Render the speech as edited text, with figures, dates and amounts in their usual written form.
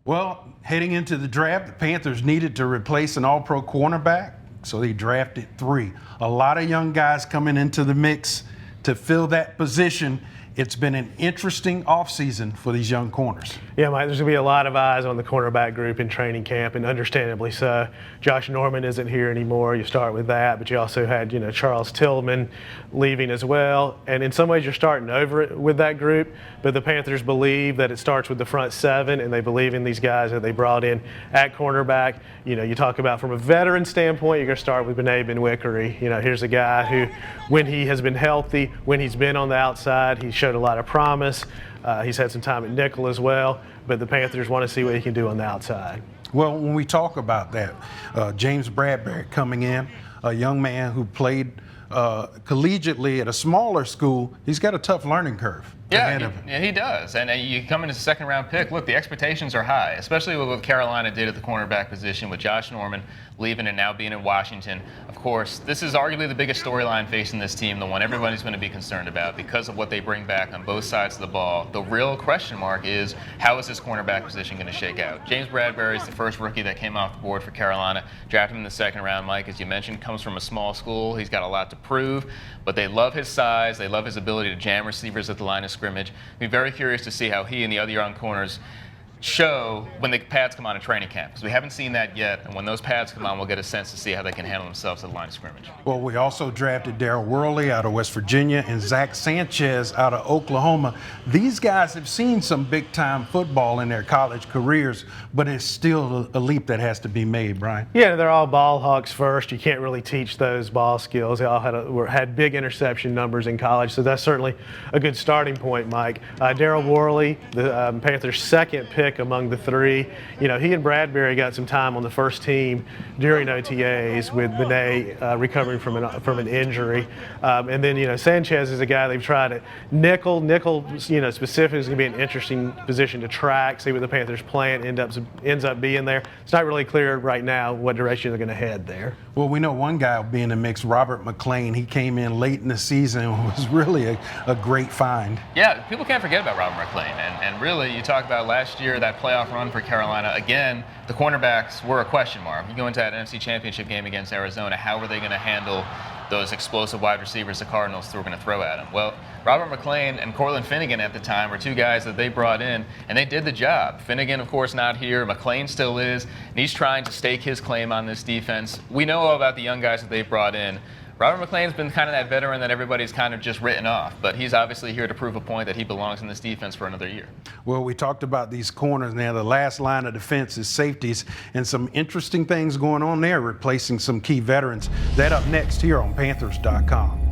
Well, heading into the draft, the Panthers needed to replace an all-pro cornerback, so they drafted 3. A lot of young guys coming into the mix to fill that position. It's been an interesting offseason for these young corners. Yeah, Mike, there's going to be a lot of eyes on the cornerback group in training camp, and understandably so. Josh Norman isn't here anymore. You start with that, but you also had, Charles Tillman leaving as well. And in some ways, you're starting over it with that group, but the Panthers believe that it starts with the front 7, and they believe in these guys that they brought in at cornerback. You talk about from a veteran standpoint, you're going to start with Benet Ben-Wickery. Here's a guy who, when he has been healthy, when he's been on the outside, he showed a lot of promise. He's had some time at nickel as well, but the Panthers want to see what he can do on the outside. Well, when we talk about that, James Bradbury coming in, a young man who played collegiately at a smaller school, he's got a tough learning curve. Yeah, he does. And you come in as a second-round pick. Look, the expectations are high, especially with what Carolina did at the cornerback position with Josh Norman leaving and now being in Washington. Of course, this is arguably the biggest storyline facing this team, the one everybody's going to be concerned about because of what they bring back on both sides of the ball. The real question mark is, how is this cornerback position going to shake out? James Bradbury is the first rookie that came off the board for Carolina. Drafted him in the second round. Mike, as you mentioned, comes from a small school. He's got a lot to prove, but they love his size. They love his ability to jam receivers at the line of scrimmage. Be very curious to see how he and the other young corners show when the pads come on in training camp, because we haven't seen that yet, and when those pads come on, we'll get a sense to see how they can handle themselves at the line of scrimmage. Well, we also drafted Darryl Worley out of West Virginia and Zach Sanchez out of Oklahoma. These guys have seen some big-time football in their college careers, but it's still a leap that has to be made, Brian. Yeah, they're all ball hawks first. You can't really teach those ball skills. They all had big interception numbers in college, so that's certainly a good starting point, Mike. Darryl Worley, the Panthers' second pick among the 3. He and Bradbury got some time on the first team during OTAs with Benet recovering from an injury. And then, Sanchez is a guy they've tried at nickel. Nickel, specifically is going to be an interesting position to track, see what the Panthers plan ends up being there. It's not really clear right now what direction they're going to head there. Well, we know one guy will be in the mix, Robert Mcclain. He came in late in the season and was really a great find. Yeah, people can't forget about Robert Mcclain. And really, you talk about last year, that playoff run for Carolina, again, the cornerbacks were a question mark. You go into that NFC Championship game against Arizona, how were they going to handle those explosive wide receivers the Cardinals were going to throw at them? Well, Robert Mcclain and Courtland Finnegan at the time were 2 guys that they brought in, and they did the job. Finnegan, of course, not here. Mcclain still is, and he's trying to stake his claim on this defense. We know all about the young guys that they've brought in. Robert Mcclain's been kind of that veteran that everybody's kind of just written off, but he's obviously here to prove a point that he belongs in this defense for another year. Well, we talked about these corners now. The last line of defense is safeties, and some interesting things going on there, replacing some key veterans. That up next here on Panthers.com.